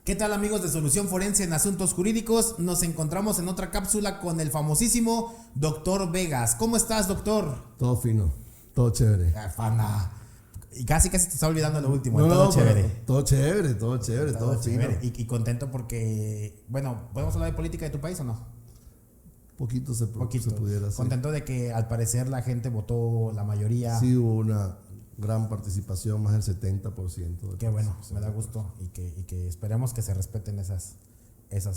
¿Qué tal, amigos de Solución Forense en Asuntos Jurídicos? Nos encontramos en otra cápsula con el famosísimo Dr. Vegas. ¿Cómo estás, doctor? Todo fino, todo chévere. Fana. Y casi te está olvidando lo último. No, todo chévere. todo chévere, todo fino. Chévere. Y contento porque, bueno, ¿podemos hablar de política de tu país o no? Poquito se pudiera hacer. Contento de que al parecer la gente votó la mayoría. Sí, hubo una gran participación, más del 70%. Qué bueno, me da gusto y que esperemos que se respeten esas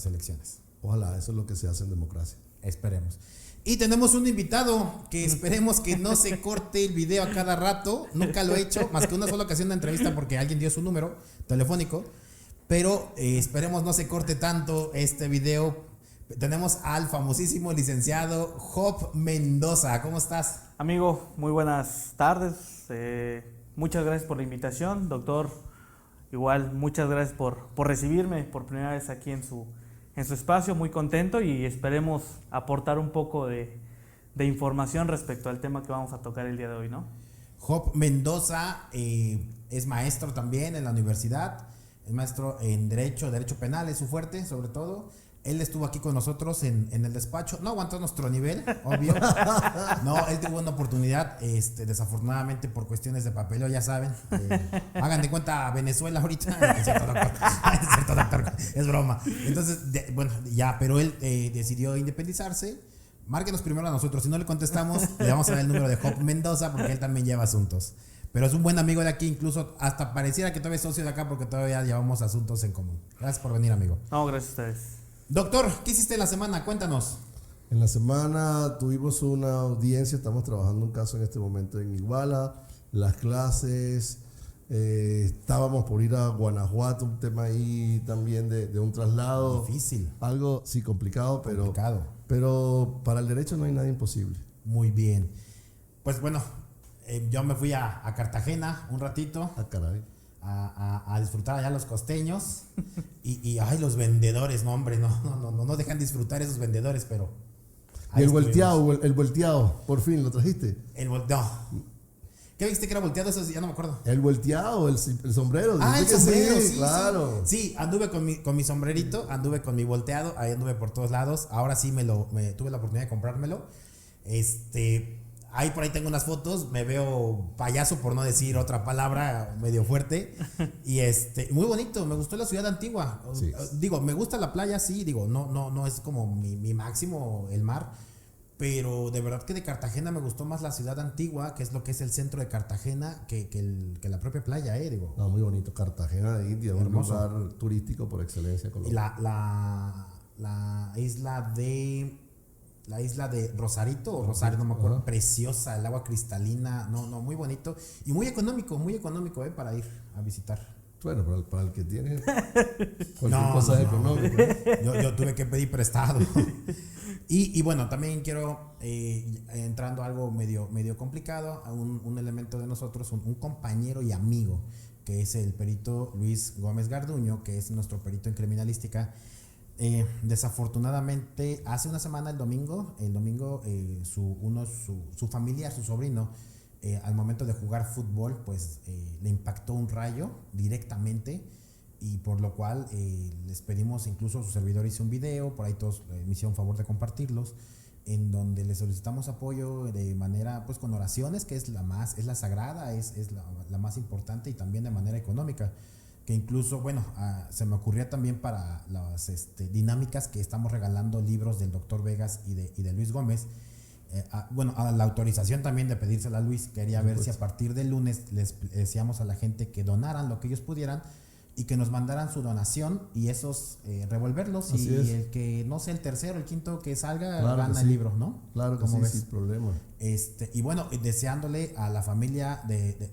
elecciones. Ojalá, eso es lo que se hace en democracia. Esperemos. Y tenemos un invitado que esperemos que no se corte el video a cada rato. Nunca lo he hecho, más que una sola ocasión de entrevista porque alguien dio su número telefónico. Pero esperemos no se corte tanto este video. Tenemos al famosísimo licenciado Job Mendoza. ¿Cómo estás? Amigo, muy buenas tardes. Muchas gracias por la invitación, doctor. Igual, muchas gracias por recibirme por primera vez aquí en su espacio. Muy contento y esperemos aportar un poco de información respecto al tema que vamos a tocar el día de hoy, ¿no? Job Mendoza es maestro también en la universidad. Es maestro en Derecho Penal, es su fuerte, sobre todo. Él estuvo aquí con nosotros en el despacho. No aguantó nuestro nivel, obvio. No, él tuvo una oportunidad, desafortunadamente por cuestiones de papeleo, ya saben. Hagan de cuenta Venezuela ahorita. Es cierto, doctor. Es cierto, doctor. Es broma. Entonces, pero él decidió independizarse. Márquenos primero a nosotros. Si no le contestamos, le vamos a dar el número de Job Mendoza porque él también lleva asuntos. Pero es un buen amigo de aquí, incluso hasta pareciera que todavía es socio de acá porque todavía llevamos asuntos en común. Gracias por venir, amigo. No, gracias a ustedes. Doctor, ¿qué hiciste en la semana? Cuéntanos. En la semana tuvimos una audiencia, estamos trabajando un caso en este momento en Iguala, las clases, estábamos por ir a Guanajuato, un tema ahí también de un traslado. Difícil. Algo, sí, complicado, pero para el derecho no hay nada imposible. Muy bien. Pues bueno, yo me fui a Cartagena un ratito. Ah, caray. A disfrutar allá los costeños y ay, los vendedores, no hombre, no dejan disfrutar esos vendedores, pero y el volteado, por fin, ¿lo trajiste? ¿Qué viste que era volteado? Eso ya no me acuerdo. El volteado, el sombrero. El sombrero, sí, claro. Sí, anduve con mi sombrerito, anduve con mi volteado, ahí anduve por todos lados. Ahora sí tuve la oportunidad de comprármelo. Por ahí tengo unas fotos, me veo payaso por no decir otra palabra medio fuerte. Y muy bonito, me gustó la ciudad antigua. Sí. Digo, me gusta la playa, sí, digo, no es como mi máximo el mar. Pero de verdad que de Cartagena me gustó más la ciudad antigua, que es lo que es el centro de Cartagena, que la propia playa, digo. No, muy bonito, Cartagena de India, un lugar turístico por excelencia. Y la isla de Rosarito o Rosario, no me acuerdo, preciosa, el agua cristalina, muy bonito y muy económico para ir a visitar. Bueno, para el que tiene cualquier cosa económica. Yo tuve que pedir prestado. Y bueno, también quiero, entrando a algo medio complicado, a un elemento de nosotros, un compañero y amigo, que es el perito Luis Gómez Garduño, que es nuestro perito en criminalística. Desafortunadamente hace una semana el domingo su familia, su sobrino, al momento de jugar fútbol pues le impactó un rayo directamente, y por lo cual les pedimos, incluso su servidor hizo un video, por ahí todos me hicieron favor de compartirlos, en donde le solicitamos apoyo de manera pues con oraciones, que es la sagrada, es la más importante, y también de manera económica, que incluso, bueno, se me ocurría también para las dinámicas que estamos regalando libros del doctor Vegas y de Luis Gómez. A la autorización también de pedírsela a Luis, quería ver si a partir del lunes les decíamos a la gente que donaran lo que ellos pudieran y que nos mandaran su donación, y esos revolverlos. Así y el que, no sé, el tercero, el quinto que salga, gana el libro, ¿no? Claro que sí, sin problema. Y bueno, deseándole a la familia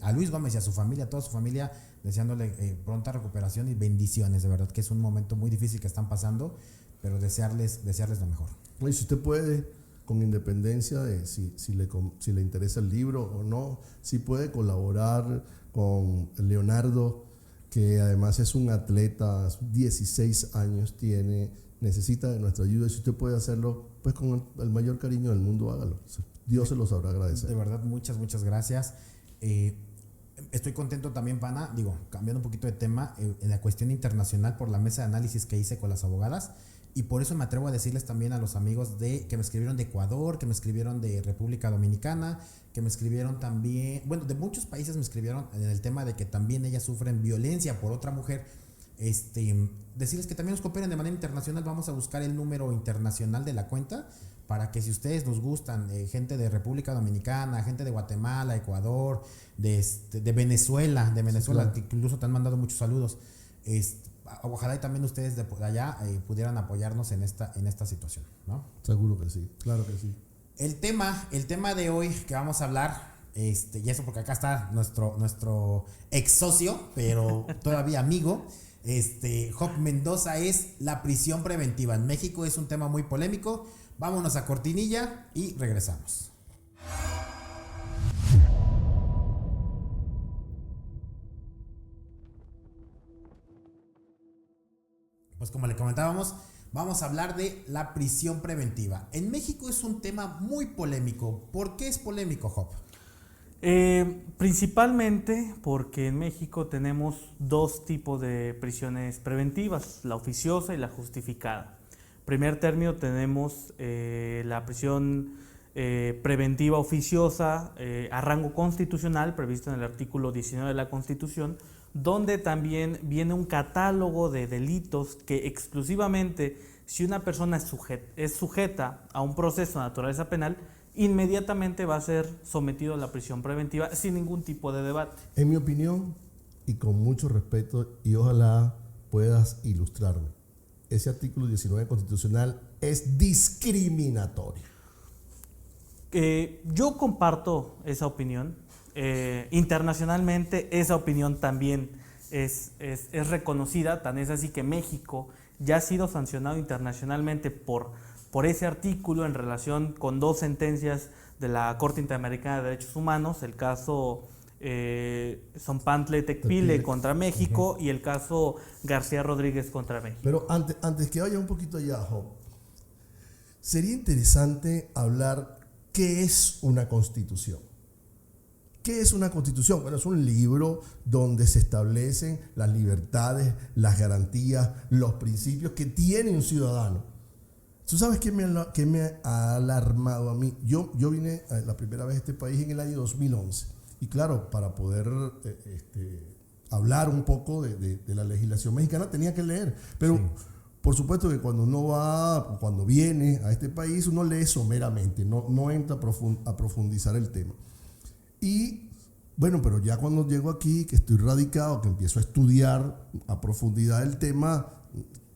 a Luis Gómez y a su familia, a toda su familia, deseándole pronta recuperación y bendiciones, de verdad que es un momento muy difícil que están pasando, pero desearles lo mejor. Y si usted puede, con independencia de si le interesa el libro o no, si puede colaborar con Leonardo, que además es un atleta, 16 años tiene, necesita de nuestra ayuda, y si usted puede hacerlo, pues con el mayor cariño del mundo, hágalo. Dios se lo sabrá agradecer. De verdad, muchas gracias. Estoy contento también, pana, cambiando un poquito de tema, en la cuestión internacional por la mesa de análisis que hice con las abogadas, y por eso me atrevo a decirles también a los amigos que me escribieron de Ecuador, que me escribieron de República Dominicana, que me escribieron también, bueno, de muchos países me escribieron en el tema de que también ellas sufren violencia por otra mujer. Decirles que también nos cooperen de manera internacional. Vamos a buscar el número internacional de la cuenta para que, si ustedes nos gustan, gente de República Dominicana, gente de Guatemala, Ecuador, de Venezuela, sí, claro, que incluso te han mandado muchos saludos, ojalá y también ustedes de allá pudieran apoyarnos en esta situación, ¿no? Seguro que sí, claro que sí. El tema de hoy que vamos a hablar, y eso porque acá está nuestro ex socio, pero todavía amigo, Job Mendoza, es la prisión preventiva. En México es un tema muy polémico. Vámonos a cortinilla y regresamos. Pues como le comentábamos, vamos a hablar de la prisión preventiva. En México es un tema muy polémico. ¿Por qué es polémico, Job? Principalmente porque en México tenemos dos tipos de prisiones preventivas, la oficiosa y la justificada. Primer término tenemos la prisión preventiva oficiosa a rango constitucional, previsto en el artículo 19 de la Constitución, donde también viene un catálogo de delitos que exclusivamente, si una persona es sujeta a un proceso de naturaleza penal, inmediatamente va a ser sometido a la prisión preventiva sin ningún tipo de debate. En mi opinión, y con mucho respeto, y ojalá puedas ilustrarme, ese artículo 19 constitucional es discriminatorio. Yo comparto esa opinión. Internacionalmente esa opinión también es reconocida, tan es así que México ya ha sido sancionado internacionalmente por ese artículo en relación con dos sentencias de la Corte Interamericana de Derechos Humanos, el caso Sonpantle-Tecpile contra México y el caso García Rodríguez contra México. Pero antes que vaya un poquito allá, Job, sería interesante hablar qué es una constitución. ¿Qué es una constitución? Bueno, es un libro donde se establecen las libertades, las garantías, los principios que tiene un ciudadano. ¿Tú sabes qué me ha alarmado a mí? Yo vine la primera vez a este país en el año 2011. Y claro, para poder hablar un poco de la legislación mexicana tenía que leer. Pero sí, por supuesto que cuando viene a este país, uno lee someramente, no entra a profundizar el tema. Y bueno, pero ya cuando llego aquí, que estoy radicado, que empiezo a estudiar a profundidad el tema,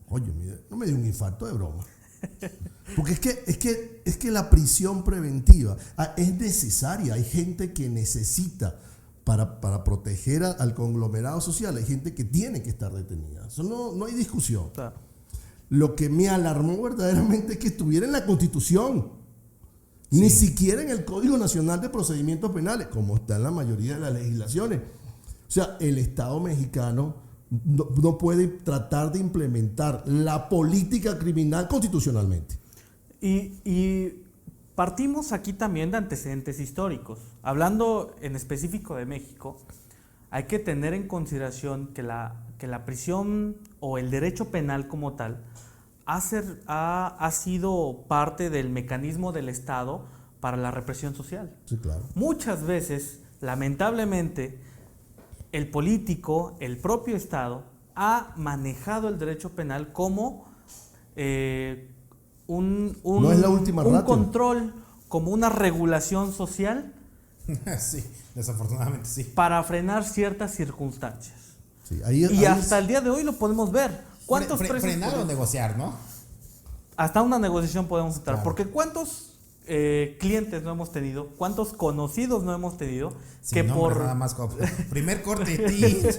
oye, no me dio un infarto de broma. Porque es que la prisión preventiva es necesaria. Hay gente que necesita para proteger al conglomerado social. Hay gente que tiene que estar detenida. Eso no hay discusión. Claro. Lo que me alarmó verdaderamente es que estuviera en la Constitución. Sí. Ni siquiera en el Código Nacional de Procedimientos Penales, como está en la mayoría de las legislaciones. O sea, el Estado mexicano no puede tratar de implementar la política criminal constitucionalmente. Y partimos aquí también de antecedentes históricos. Hablando en específico de México, hay que tener en consideración que la prisión o el derecho penal como tal ha sido parte del mecanismo del Estado para la represión social. Sí, claro. Muchas veces, lamentablemente, el político, el propio Estado, ha manejado el derecho penal como un control, como una regulación social. Sí, desafortunadamente sí. Para frenar ciertas circunstancias. Sí, hasta el día de hoy lo podemos ver. ¿Cuántos presos frenar o negociar, no? Hasta una negociación podemos estar. Claro. Porque ¿cuántos clientes no hemos tenido? ¿Cuántos conocidos no hemos tenido? Que por nada más primer corte de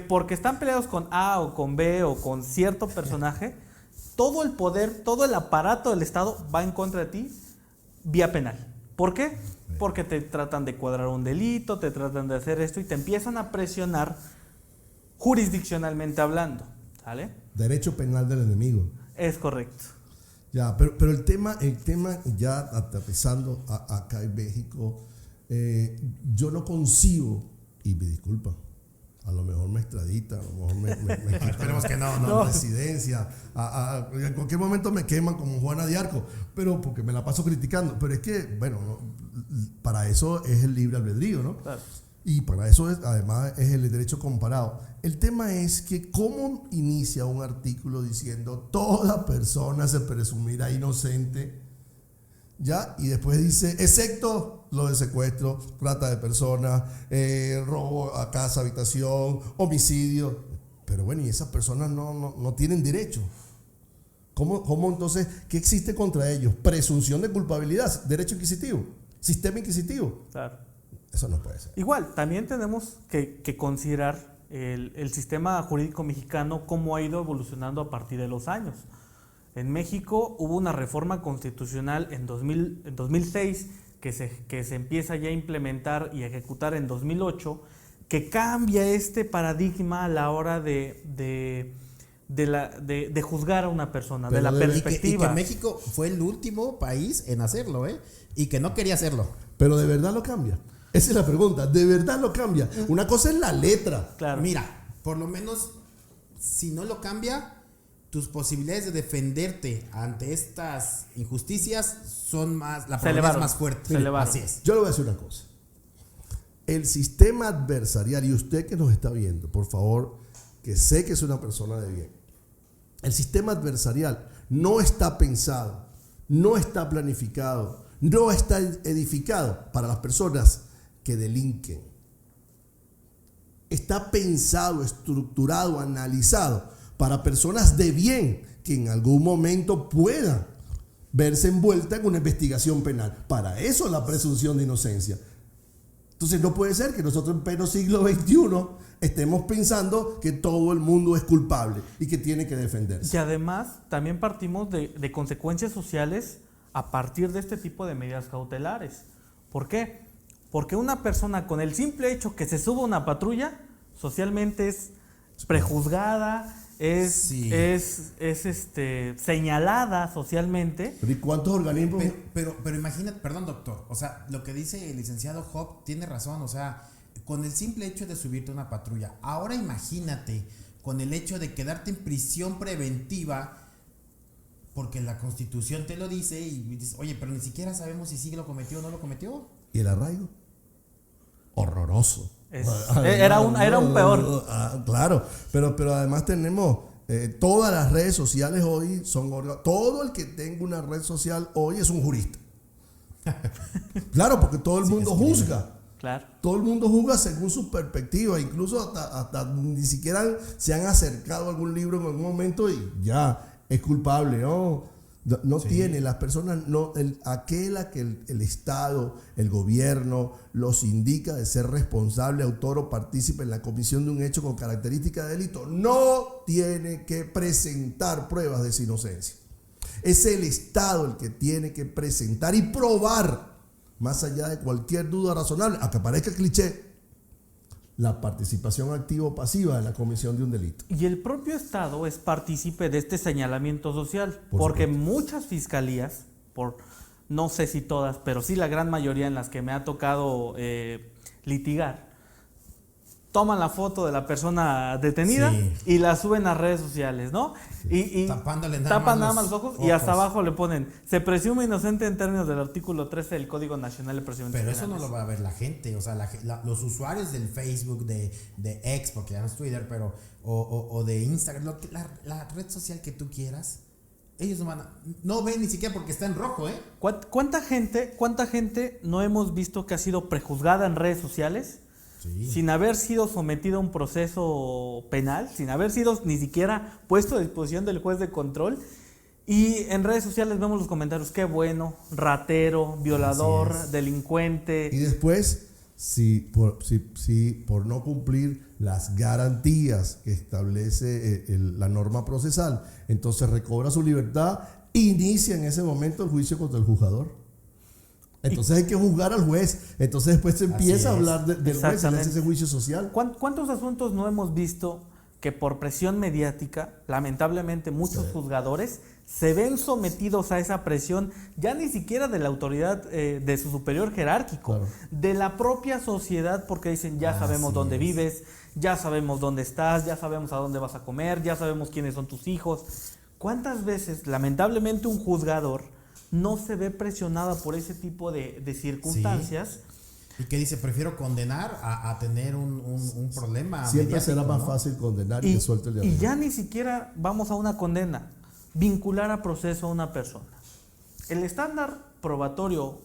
porque están peleados con A o con B o con cierto personaje, todo el poder, todo el aparato del Estado va en contra de ti vía penal. ¿Por qué? Porque te tratan de cuadrar un delito, te tratan de hacer esto y te empiezan a presionar jurisdiccionalmente hablando, ¿sale? Derecho penal del enemigo. Es correcto. Ya, pero el tema ya aterrizando acá en México, yo no concibo, y me disculpa, a lo mejor me extradita, a lo mejor me Esperemos que no. residencia, en cualquier momento me queman como Juana de Arco, pero porque me la paso criticando. Pero es que, bueno, para eso es el libre albedrío, ¿no? Claro. Y para eso además es el derecho comparado. El tema es que cómo inicia un artículo diciendo toda persona se presumirá inocente, ¿ya? Y después dice, excepto lo de secuestro, trata de personas, robo a casa, habitación, homicidio. Pero bueno, y esas personas no tienen derecho. ¿Cómo entonces, qué existe contra ellos? Presunción de culpabilidad, derecho inquisitivo, sistema inquisitivo. Claro. Eso no puede ser. Igual, también tenemos que considerar el sistema jurídico mexicano, cómo ha ido evolucionando a partir de los años. En México hubo una reforma constitucional en 2006 que se empieza ya a implementar y ejecutar en 2008, que cambia este paradigma a la hora de juzgar a una persona, pero de la perspectiva. Y que México fue el último país en hacerlo, y que no quería hacerlo. Pero de verdad lo cambia. Esa es la pregunta. ¿De verdad lo cambia? Una cosa es la letra. Claro. Mira, por lo menos, si no lo cambia, tus posibilidades de defenderte ante estas injusticias son más, la probabilidad es más fuerte. Se elevaron. Así es. Yo le voy a decir una cosa. El sistema adversarial, y usted que nos está viendo, por favor, que sé que es una persona de bien, el sistema adversarial no está pensado, no está planificado, no está edificado para las personas que delinquen. Está pensado, estructurado, analizado para personas de bien que en algún momento puedan verse envueltas en una investigación penal. Para eso la presunción de inocencia. Entonces no puede ser que nosotros en pleno siglo XXI estemos pensando que todo el mundo es culpable y que tiene que defenderse. Y además también partimos de consecuencias sociales a partir de este tipo de medidas cautelares. ¿Por qué? Porque una persona con el simple hecho que se suba a una patrulla, socialmente es prejuzgada, es señalada socialmente. ¿Y cuántos organismos? Pero imagínate, perdón doctor, o sea, lo que dice el licenciado Job tiene razón, o sea, con el simple hecho de subirte a una patrulla, ahora imagínate con el hecho de quedarte en prisión preventiva, porque la Constitución te lo dice y dices, oye, pero ni siquiera sabemos si sí lo cometió o no lo cometió. ¿Y el arraigo? Horroroso. Era un peor. Claro, pero además tenemos todas las redes sociales hoy todo el que tenga una red social hoy es un jurista. Claro, porque todo el mundo juzga. Claro. Todo el mundo juzga según su perspectiva, incluso hasta ni siquiera se han acercado a algún libro en algún momento y ya es culpable, ¿no? No tiene, las personas, aquel a que el Estado, el gobierno los indica de ser responsable, autor o partícipe en la comisión de un hecho con característica de delito, no tiene que presentar pruebas de su inocencia. Es el Estado el que tiene que presentar y probar, más allá de cualquier duda razonable, aunque parezca cliché, la participación activa o pasiva en la comisión de un delito. Y el propio Estado es partícipe de este señalamiento social, Por porque supuesto. muchas fiscalías, no sé si todas, pero sí la gran mayoría en las que me ha tocado litigar, toman la foto de la persona detenida y la suben a redes sociales, ¿no? Y Tapándole tapan nada nada más más los ojos y hasta abajo le ponen, se presume inocente en términos del artículo 13 del Código Nacional de Procedimientos Pero eso Penales. no lo va a ver la gente, o sea, los usuarios del Facebook, de X, porque ya no es Twitter, pero o de Instagram, la red social que tú quieras, ellos no ven ni siquiera porque está en rojo, ¿eh? ¿Cuánta gente no hemos visto que ha sido prejuzgada en redes sociales? Sí. Sin haber sido sometido a un proceso penal, sin haber sido ni siquiera puesto a disposición del juez de control. Y en redes sociales vemos los comentarios, qué bueno, ratero, violador, delincuente. Y después, si por no cumplir las garantías que establece la norma procesal, entonces recobra su libertad, inicia en ese momento el juicio contra el juzgador. Entonces hay que juzgar al juez. Entonces después se empieza a hablar del juez, se le hace ese juicio social. ¿Cuántos asuntos no hemos visto que por presión mediática, lamentablemente muchos juzgadores se ven sometidos a esa presión, ya ni siquiera de la autoridad de su superior jerárquico, Claro. de la propia sociedad, porque dicen, ya sabemos Así dónde es. vives, ya sabemos dónde estás, ya sabemos a dónde vas a comer, ya sabemos quiénes son tus hijos. ¿Cuántas veces, lamentablemente, un juzgador no se ve presionado por ese tipo de circunstancias? Y que dice, prefiero condenar a tener un problema. Siempre será mediático, más ¿no? fácil condenar y que suelte el de Y arriba. ya ni siquiera vamos a una condena, vincular a proceso a una persona. El estándar probatorio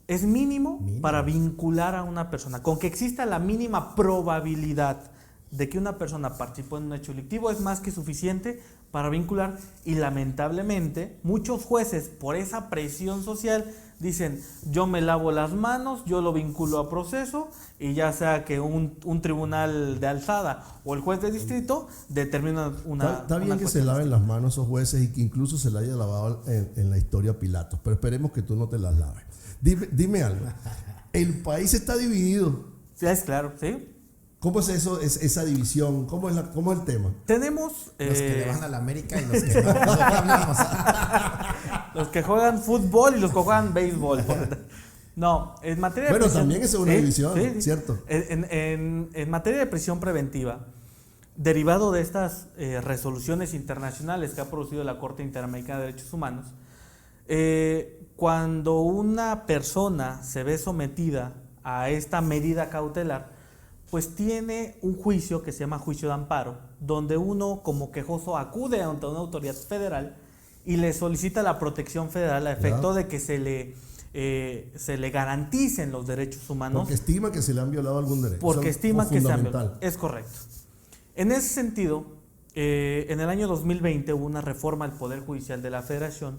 es mínimo para vincular a una persona. Con que exista la mínima probabilidad de que una persona participó en un hecho delictivo es más que suficiente para vincular, y lamentablemente muchos jueces, por esa presión social, dicen, yo me lavo las manos, yo lo vinculo a proceso, y ya sea que un tribunal de alzada o el juez de distrito determina una... Está bien una que se cuestión. laven las manos esos jueces y que incluso se le haya lavado en la historia Pilatos, pero esperemos que tú no te las laves. Dime algo. El país está dividido. Sí, es claro, ¿sí? ¿Cómo es eso, esa división? ¿Cómo es el tema? Tenemos Los que le van a la América y los que no. ¿De qué hablamos? los que juegan fútbol y los que juegan béisbol. No, en materia de Bueno, prisión- también es una sí, división, sí, sí. ¿cierto? En materia de prisión preventiva, derivado de estas resoluciones internacionales que ha producido la Corte Interamericana de Derechos Humanos, cuando una persona se ve sometida a esta medida cautelar, pues tiene un juicio que se llama juicio de amparo, donde uno como quejoso acude ante una autoridad federal y le solicita la protección federal a efecto de que se le garanticen los derechos humanos. Porque estima que se le han violado algún derecho. Porque Eso estima que se han fundamental. violado. Es correcto. En ese sentido, en el año 2020 hubo una reforma al Poder Judicial de la Federación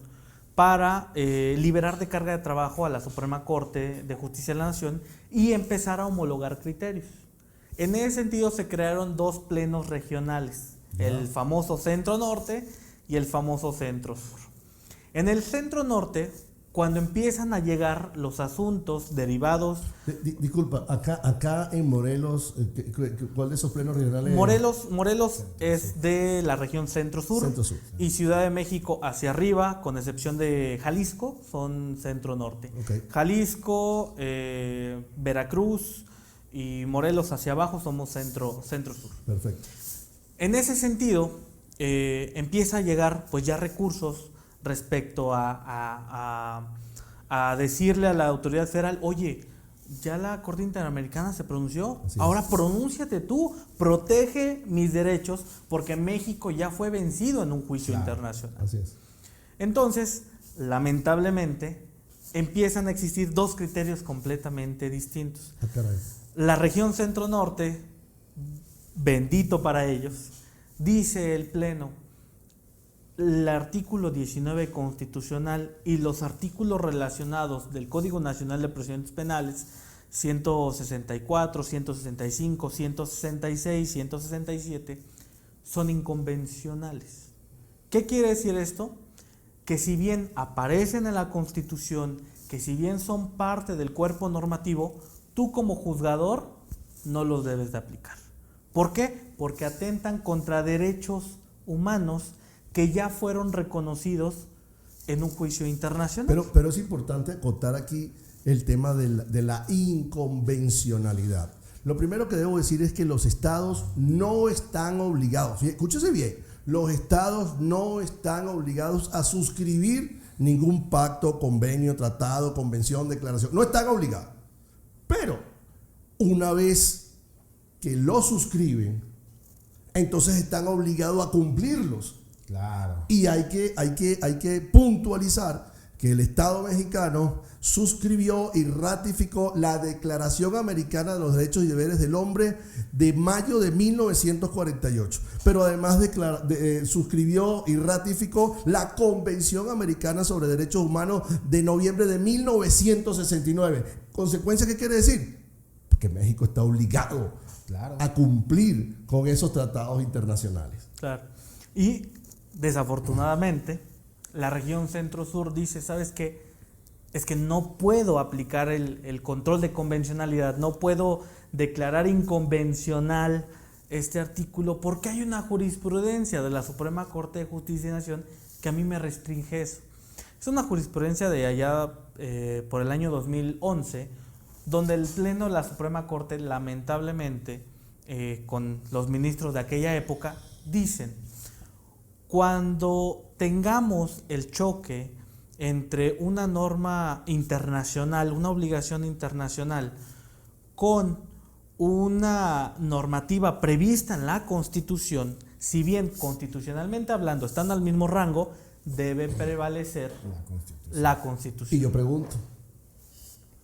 para liberar de carga de trabajo a la Suprema Corte de Justicia de la Nación y empezar a homologar criterios. En ese sentido se crearon dos plenos regionales, el famoso Centro Norte y el famoso Centro Sur. En el Centro Norte, cuando empiezan a llegar los asuntos derivados... Disculpa, acá en Morelos, ¿cuál de esos plenos regionales? Morelos es de la región Centro-Sur, Centro-Sur. y Ciudad de México hacia arriba, con excepción de Jalisco, son Centro-Norte. Ok. Jalisco, Veracruz y Morelos hacia abajo somos Centro-Sur. Perfecto. En ese sentido, empieza a llegar pues ya recursos respecto a decirle a la autoridad federal, oye, ya la Corte Interamericana se pronunció, Así ahora es. pronúnciate tú, protege mis derechos, porque México ya fue vencido en un juicio Claro. internacional. Así es. Entonces, lamentablemente, empiezan a existir dos criterios completamente distintos. Ah, caray. La región Centro-Norte, bendito para ellos, dice el Pleno, el artículo 19 constitucional y los artículos relacionados del Código Nacional de Procedimientos Penales, 164, 165, 166, 167, son inconvencionales. ¿Qué quiere decir esto? Que si bien aparecen en la Constitución, que si bien son parte del cuerpo normativo, tú como juzgador no los debes de aplicar. ¿Por qué? Porque atentan contra derechos humanos que ya fueron reconocidos en un juicio internacional. Pero es importante acotar aquí el tema de la inconvencionalidad. Lo primero que debo decir es que los estados no están obligados, escúchese bien, los estados no están obligados a suscribir ningún pacto, convenio, tratado, convención, declaración. No están obligados. Pero una vez que lo suscriben, entonces están obligados a cumplirlos. Claro. Y hay que puntualizar que el Estado mexicano suscribió y ratificó la Declaración Americana de los Derechos y Deberes del Hombre de mayo de 1948. Pero además suscribió y ratificó la Convención Americana sobre Derechos Humanos de noviembre de 1969. ¿Consecuencia qué quiere decir? Que México está obligado Claro. a cumplir con esos tratados internacionales. Claro. Y desafortunadamente, la región Centro-Sur dice, ¿sabes qué? Es que no puedo aplicar el control de convencionalidad, no puedo declarar inconvencional este artículo porque hay una jurisprudencia de la Suprema Corte de Justicia de la Nación que a mí me restringe eso. Es una jurisprudencia de allá por el año 2011, donde el Pleno de la Suprema Corte, lamentablemente, con los ministros de aquella época, dicen: cuando tengamos el choque entre una norma internacional, una obligación internacional, con una normativa prevista en la Constitución, si bien constitucionalmente hablando están al mismo rango, debe prevalecer la Constitución. Y yo pregunto,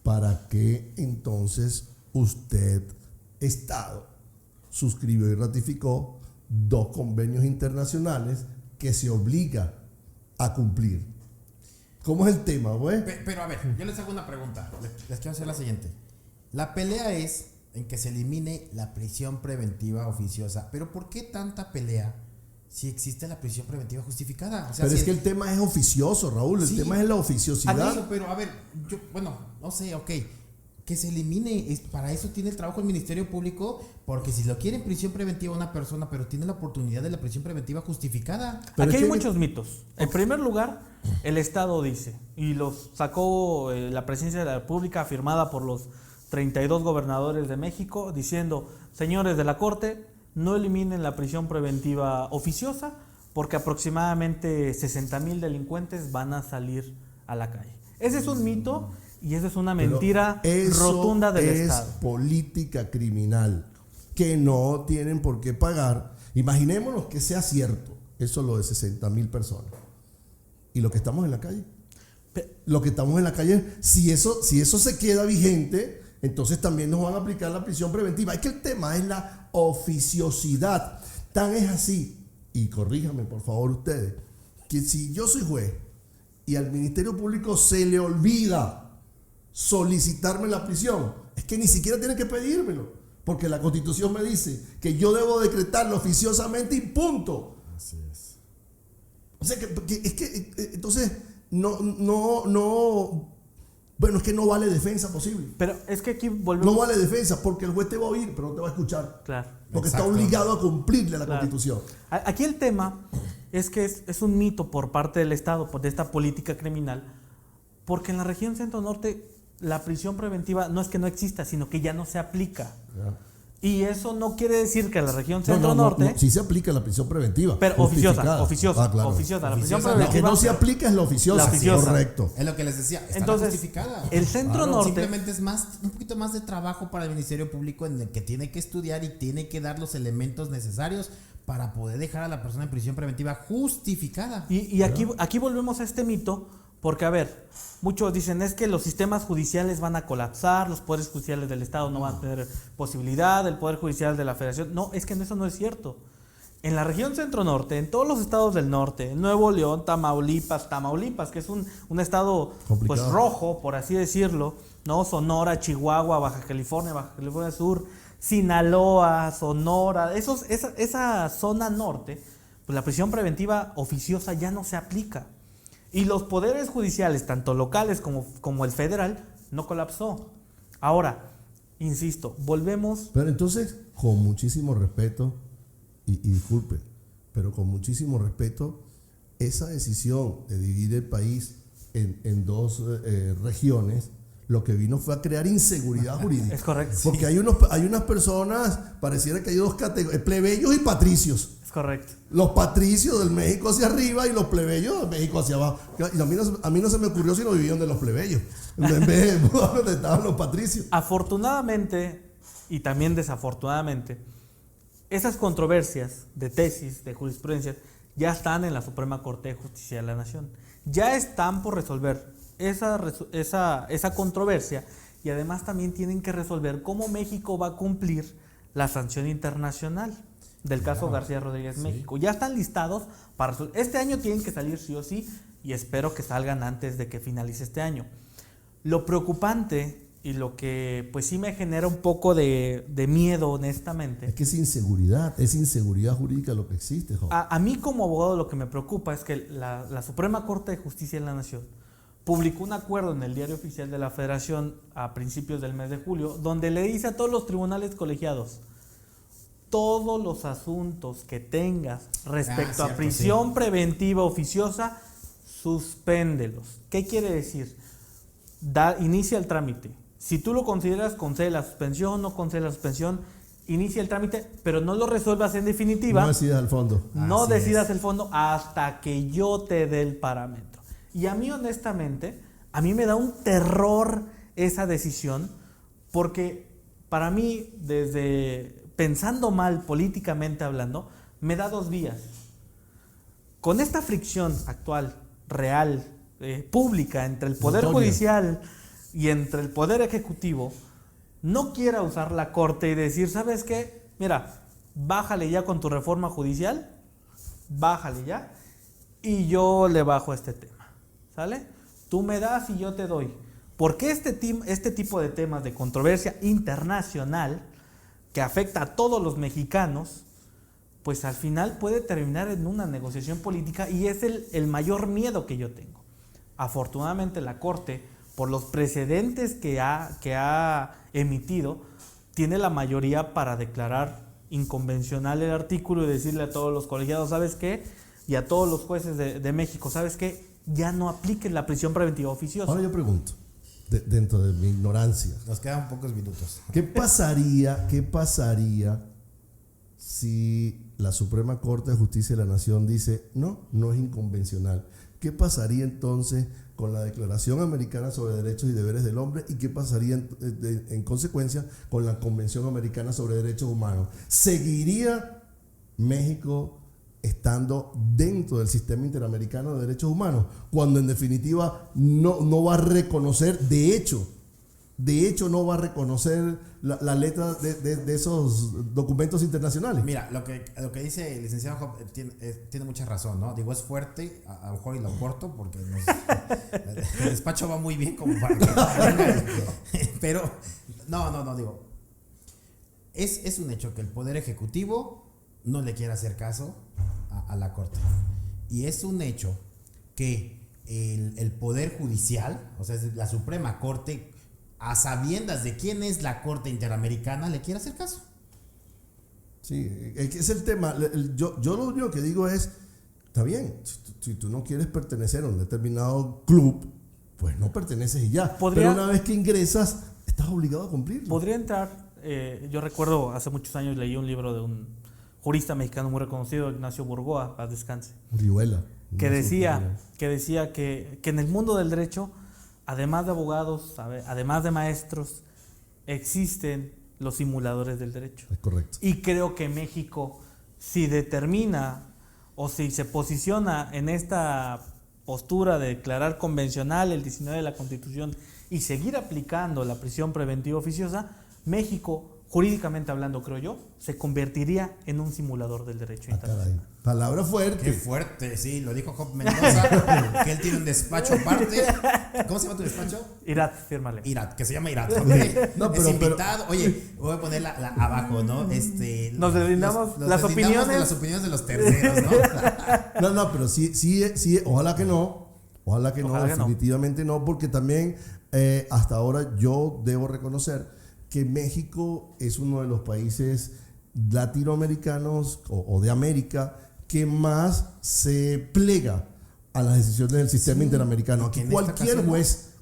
¿para qué entonces usted, Estado, suscribió y ratificó 2 convenios internacionales que se obliga a cumplir? ¿Cómo es el tema, güey? Pero a ver, yo les hago una pregunta. Les quiero hacer la siguiente. La pelea es en que se elimine la prisión preventiva oficiosa. Pero ¿por qué tanta pelea si existe la prisión preventiva justificada? O sea, pero si es que el tema es oficioso, Raúl. El tema es la oficiosidad. Eso, pero a ver, no sé, ok. Que se elimine, para eso tiene el trabajo el Ministerio Público, porque si lo quiere en prisión preventiva una persona, pero tiene la oportunidad de la prisión preventiva justificada. Aquí hay muchos mitos. En primer lugar, el Estado dice, y los sacó la Presidencia de la República firmada por los 32 gobernadores de México, diciendo: señores de la Corte, no eliminen la prisión preventiva oficiosa, porque aproximadamente 60,000 delincuentes van a salir a la calle. Ese es un mito. Y esa es una mentira rotunda del Estado. Es política criminal que no tienen por qué pagar. Imaginémonos que sea cierto eso, lo de 60,000 personas. Y lo que estamos en la calle. Si eso se queda vigente, entonces también nos van a aplicar la prisión preventiva. Es que el tema es la oficiosidad. Tan es así, y corríjame por favor ustedes, que si yo soy juez y al Ministerio Público se le olvida solicitarme la prisión, es que ni siquiera tiene que pedírmelo, porque la Constitución me dice que yo debo decretarlo oficiosamente y punto. Así es. O sea entonces bueno, es que no vale defensa posible. Pero es que aquí volvemos. No vale defensa porque el juez te va a oír, pero no te va a escuchar. Claro. Porque Exacto. está obligado a cumplirle a la Constitución. Aquí el tema es que es un mito por parte del Estado, de esta política criminal, porque en la región centro-norte la prisión preventiva no es que no exista, sino que ya no se aplica. Ya. Y eso no quiere decir que en la región centro-norte... No, sí se aplica la prisión preventiva. Pero oficiosa. Claro. La prisión Oficiosa, preventiva... Lo que no se aplica es la oficiosa. La oficiosa. Correcto. Es lo que les decía, está Entonces, justificada. el centro-norte... Simplemente es un poquito más de trabajo para el Ministerio Público, en el que tiene que estudiar y tiene que dar los elementos necesarios para poder dejar a la persona en prisión preventiva justificada. Y aquí volvemos a este mito, porque, a ver, muchos dicen es que los sistemas judiciales van a colapsar, los poderes judiciales del Estado no van a tener posibilidad, el Poder Judicial de la Federación. No, es que eso no es cierto. En la región centro-norte, en todos los estados del norte, Nuevo León, Tamaulipas, que es un estado pues rojo, por así decirlo, ¿no? Sonora, Chihuahua, Baja California Sur, Sinaloa, Sonora, esa zona norte, pues la prisión preventiva oficiosa ya no se aplica. Y los poderes judiciales, tanto locales como el federal, no colapsó. Ahora, insisto, volvemos... Pero entonces, con muchísimo respeto, y disculpe, pero con muchísimo respeto, esa decisión de dividir el país en 2 regiones, lo que vino fue a crear inseguridad jurídica. Es correcto. Porque hay unas personas, pareciera que hay 2 categorías, plebeyos y patricios. Es correcto. Los patricios del México hacia arriba y los plebeyos del México hacia abajo. Y a mí no se me ocurrió si no vivían de los plebeyos, en vez de donde estaban los patricios. Afortunadamente, y también desafortunadamente, esas controversias de tesis, de jurisprudencia, ya están en la Suprema Corte de Justicia de la Nación. Ya están por resolver esa controversia, y además también tienen que resolver cómo México va a cumplir la sanción internacional del caso García Rodríguez México. Ya están listados para resolver. Este año tienen que salir sí o sí, y espero que salgan antes de que finalice este año. Lo preocupante y lo que pues sí me genera un poco de miedo, honestamente. Es que es inseguridad jurídica lo que existe, joven. A mí como abogado lo que me preocupa es que la Suprema Corte de Justicia de la Nación publicó un acuerdo en el Diario Oficial de la Federación a principios del mes de julio, donde le dice a todos los tribunales colegiados: todos los asuntos que tengas respecto a cierto, prisión preventiva oficiosa, suspéndelos. ¿Qué quiere decir? Inicia el trámite. Si tú lo consideras, concede la suspensión, no concede la suspensión, inicia el trámite, pero no lo resuelvas en definitiva. No decidas al fondo. No Así decidas es. el fondo hasta que yo te dé el parámetro. Y a mí, honestamente, a mí me da un terror esa decisión, porque para mí, desde pensando mal políticamente hablando, me da dos vías. Con esta fricción actual, real, pública, entre el Poder Notoria. Judicial y entre el Poder Ejecutivo, no quiera usar la Corte y decir, ¿sabes qué? Mira, bájale ya con tu reforma judicial, bájale ya, y yo le bajo este tema, ¿sale? Tú me das y yo te doy. Porque este tipo de temas de controversia internacional que afecta a todos los mexicanos, pues al final puede terminar en una negociación política, y es el mayor miedo que yo tengo. Afortunadamente la Corte, por los precedentes que ha emitido, tiene la mayoría para declarar inconvencional el artículo y decirle a todos los colegiados, ¿sabes qué? Y a todos los jueces de México, ¿sabes qué? Ya no apliquen la prisión preventiva oficiosa. Ahora yo pregunto, dentro de mi ignorancia, Nos quedan pocos minutos. ¿qué pasaría si la Suprema Corte de Justicia de la Nación dice no es inconvencional? ¿Qué pasaría entonces con la Declaración Americana sobre Derechos y Deberes del Hombre? ¿Y qué pasaría en consecuencia con la Convención Americana sobre Derechos Humanos? ¿Seguiría México estando dentro del sistema interamericano de derechos humanos, cuando en definitiva no va a reconocer, de hecho no va a reconocer la letra de esos documentos internacionales? Mira, lo que dice el licenciado Job tiene mucha razón, ¿no? Digo, es fuerte, a lo mejor y lo corto porque el despacho va muy bien como para que pero no, digo, es un hecho que el Poder Ejecutivo no le quiere hacer caso a la Corte, y es un hecho que el Poder Judicial, o sea, la Suprema Corte, a sabiendas de quién es la Corte Interamericana, le quiere hacer caso. Sí, es el tema. Yo lo único que digo es, está bien, si tú no quieres pertenecer a un determinado club, pues no perteneces y ya. Pero una vez que ingresas, estás obligado a cumplirlo. Podría entrar, yo recuerdo hace muchos años leí un libro de un jurista mexicano muy reconocido, Ignacio Burgoa, paz descanse, Urihuela, que decía que en el mundo del derecho, además de abogados, además de maestros, existen los simuladores del derecho. Es correcto. Y creo que México, si determina o si se posiciona en esta postura de declarar convencional el 19 de la Constitución y seguir aplicando la prisión preventiva oficiosa, México, jurídicamente hablando, creo yo, se convertiría en un simulador del derecho internacional. Caray. Palabra fuerte. Qué fuerte, sí, lo dijo Job Mendoza, que él tiene un despacho aparte. ¿Cómo se llama tu despacho? Irat, fírmale. Irat, que se llama Irat. Okay. No, es invitado. Oye, voy a ponerla abajo, ¿no? Nos deslindamos las opiniones de las opiniones de los terceros, ¿no? No, pero sí, ojalá que no, definitivamente no, porque también hasta ahora yo debo reconocer que México es uno de los países latinoamericanos o de América que más se plega a las decisiones del sistema interamericano. Aquí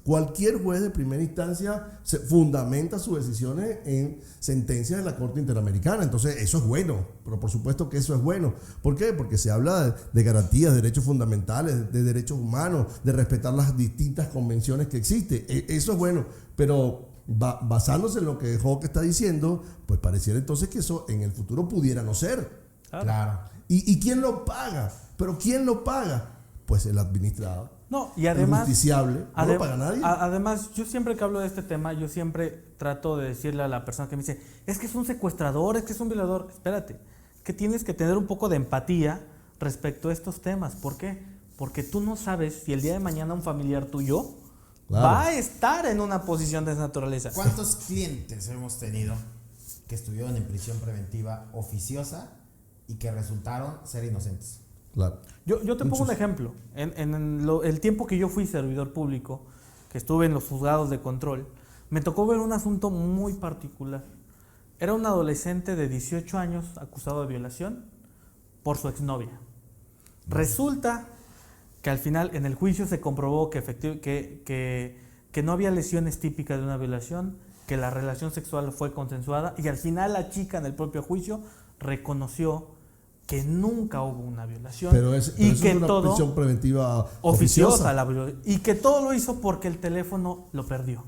cualquier juez de primera instancia se fundamenta sus decisiones en sentencias de la Corte Interamericana. Entonces eso es bueno, pero por supuesto que eso es bueno. ¿Por qué? Porque se habla de garantías, de derechos fundamentales, de derechos humanos, de respetar las distintas convenciones que existen. Eso es bueno, pero basándose en lo que Joque está diciendo, pues pareciera entonces que eso en el futuro pudiera no ser. Claro. ¿Y quién lo paga? ¿Pero quién lo paga? Pues el administrado. No, y además, el justiciable. No lo paga nadie. Además, yo siempre que hablo de este tema, yo siempre trato de decirle a la persona que me dice, es que es un secuestrador, es que es un violador. Espérate, que tienes que tener un poco de empatía respecto a estos temas. ¿Por qué? Porque tú no sabes si el día de mañana un familiar tuyo va a estar en una posición de esa naturaleza. ¿Cuántos clientes hemos tenido que estuvieron en prisión preventiva oficiosa y que resultaron ser inocentes? Claro. Yo te pongo un ejemplo. En el tiempo que yo fui servidor público, que estuve en los juzgados de control, me tocó ver un asunto muy particular. Era un adolescente de 18 años acusado de violación por su exnovia. Resulta que al final en el juicio se comprobó que no había lesiones típicas de una violación, que la relación sexual fue consensuada y al final la chica en el propio juicio reconoció que nunca hubo una violación Pero y eso que es una todo prisión preventiva oficiosa y que todo lo hizo porque el teléfono lo perdió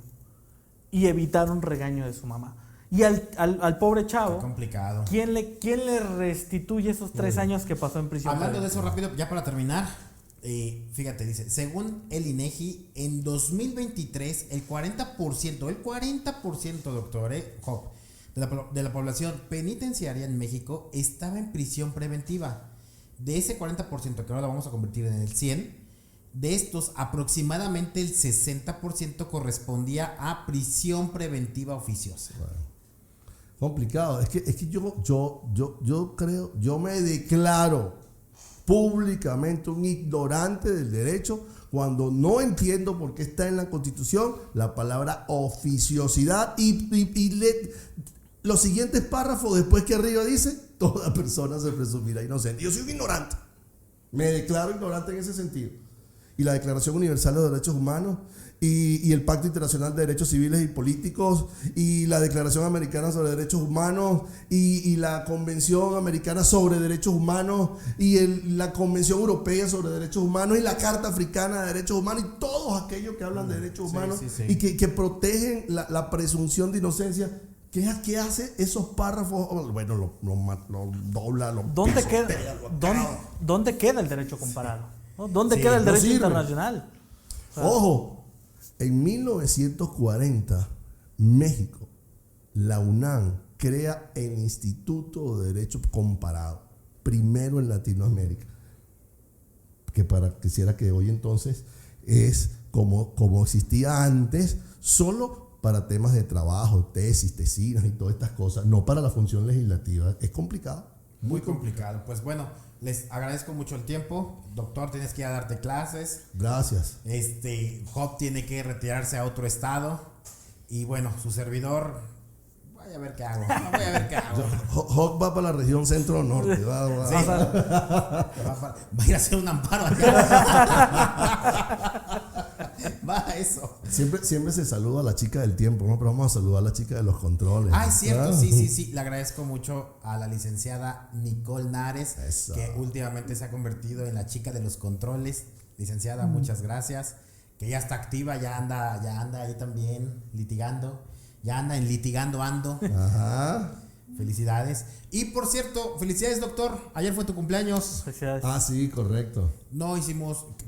y evitar un regaño de su mamá. Y al pobre chavo, Qué complicado. ¿quién le restituye esos 3 años que pasó en prisión? Hablando de eso rápido, ya para terminar, fíjate, dice, según el INEGI, en 2023 el 40%, doctor, Job, de la población penitenciaria en México estaba en prisión preventiva. De ese 40%, que ahora lo vamos a convertir en el 100%, de estos aproximadamente el 60% correspondía a prisión preventiva oficiosa. Bueno, complicado. Es que yo creo, yo me declaro públicamente un ignorante del derecho cuando no entiendo por qué está en la Constitución la palabra oficiosidad y los siguientes párrafos después que arriba dice toda persona se presumirá inocente. Yo soy un ignorante, me declaro ignorante en ese sentido. Y la Declaración Universal de los Derechos Humanos y el Pacto Internacional de Derechos Civiles y Políticos y la Declaración Americana sobre Derechos Humanos y la Convención Americana sobre Derechos Humanos y la Convención Europea sobre Derechos Humanos y la Carta Africana de Derechos Humanos y todos aquellos que hablan de derechos humanos y que protegen la presunción de inocencia. ¿Qué hace esos párrafos? Bueno, lo dobla, lo ¿Dónde pisotea, ¿Dónde queda el derecho comparado? ¿No? ¿Dónde queda el derecho internacional? Ojo, en 1940, México, la UNAM crea el Instituto de Derecho Comparado, primero en Latinoamérica, quisiera que hoy entonces es como existía antes, solo para temas de trabajo, tesis, tesinas y todas estas cosas, no para la función legislativa. Es complicado. Muy complicado. Pues bueno, les agradezco mucho el tiempo. Doctor, tienes que ir a darte clases. Gracias. Job tiene que retirarse a otro estado. Y bueno, su servidor, voy a ver qué hago. Job va para la región centro-norte. Sí. Va a ir a hacer un amparo allá. Va a eso. Siempre se saluda a la chica del tiempo, ¿no? Pero vamos a saludar a la chica de los controles. Ah, es cierto, sí. Le agradezco mucho a la licenciada Nicole Nares, Eso. que últimamente se ha convertido en la chica de los controles. Licenciada, muchas gracias. Que ya está activa, ya anda ahí también litigando. Ya anda en litigando ando. Ajá. Felicidades. Y por cierto, felicidades, doctor. Ayer fue tu cumpleaños. Felicidades. Ah, sí, correcto. No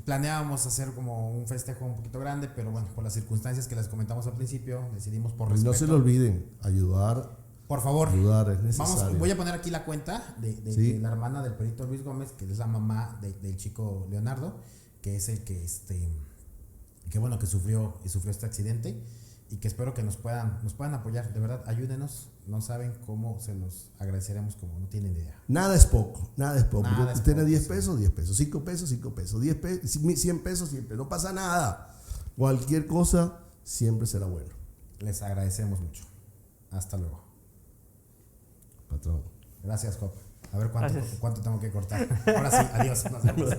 planeábamos hacer como un festejo un poquito grande, pero bueno, por las circunstancias que les comentamos al principio, decidimos por respeto. No se lo olviden, ayudar. Por favor, Ayudar es necesario. voy a poner aquí la cuenta de la hermana del perito Luis Gómez, que es la mamá del chico Leonardo, que es el que bueno, que sufrió este accidente, y que espero que nos puedan apoyar. De verdad, ayúdenos. No saben cómo se los agradeceremos, como no tienen idea. Nada es poco. Tiene 10 sí. pesos, 10 pesos. 5 pesos, 5 pesos. 10 pesos, 100 pesos, 100 pesos. No pasa nada. Cualquier cosa siempre será bueno. Les agradecemos mucho. Hasta luego. Patrón. Gracias, Job. A ver cuánto tengo que cortar. Ahora sí, adiós. Nos vemos.